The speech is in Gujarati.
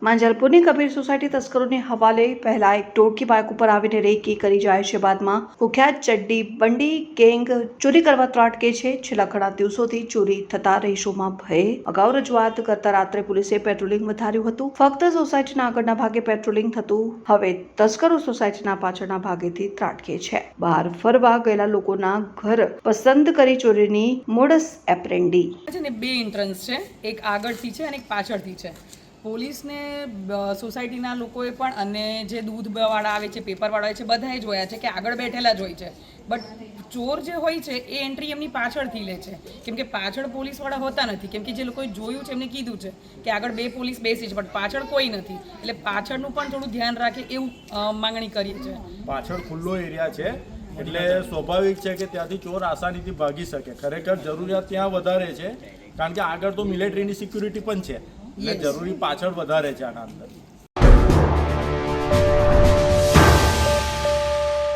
માંજલપુરની કબીર સોસાયટી તસ્કરોને હવાલે પહેલા એક ટોળકી બાઇક ઉપર આવીને રેકી કરી જાય છે. બાદમાં કુખ્યાત ચડ્ડી બંડી ગેંગ ચોરી કરવા ત્રાટકે છે. છેલ્લા ઘણા દિવસોથી ચોરી થતા રહીશોમાં ભય. અગાઉ રજૂઆત કરતા રાત્રે પોલીસે પેટ્રોલિંગ વધાર્યું હતું. ફક્ત સોસાયટીના આગળના ભાગે પેટ્રોલિંગ થતું. હવે તસ્કરો સોસાયટીના પાછળના ભાગેથી ત્રાટકે છે. બહાર ફરવા ગયેલા લોકોના ઘર પસંદ કરી ચોરીની મોડસ એપ્રેન્ડી છે ને બે એન્ટ્રન્સ છે, એક આગળથી છે અને એક પાછળથી છે. પોલીસને સોસાયટીના લોકોએ પણ અને જે દૂધવાળા આવે છે, પેપરવાળા આવે છે, બધાએ જોયા છે કે આગળ બેઠેલા જ હોય છે. બટ ચોર જે હોય છે એ એન્ટ્રી એમની પાછળથી લે છે, કેમ કે પાછળ પોલીસવાળા હોતા નથી. કેમ કે જે લોકોએ જોયું છે એમને કીધું છે કે આગળ બે પોલીસ બેસી છે, બટ પાછળ કોઈ નથી. એટલે પાછળનું પણ થોડું ધ્યાન રાખે એવું માંગણી કરીએ છીએ. પાછળ ખુલ્લો એરિયા છે એટલે સ્વાભાવિક છે કે ત્યાંથી ચોર આસાનીથી ભાગી શકે. ખરેખર જરૂરિયાત ત્યાં વધારે છે કારણ કે આગળ તો મિલિટરીની સિક્યુરિટી પણ છે એટલે જરૂરી પાછળ વધારે છે આના અંદર.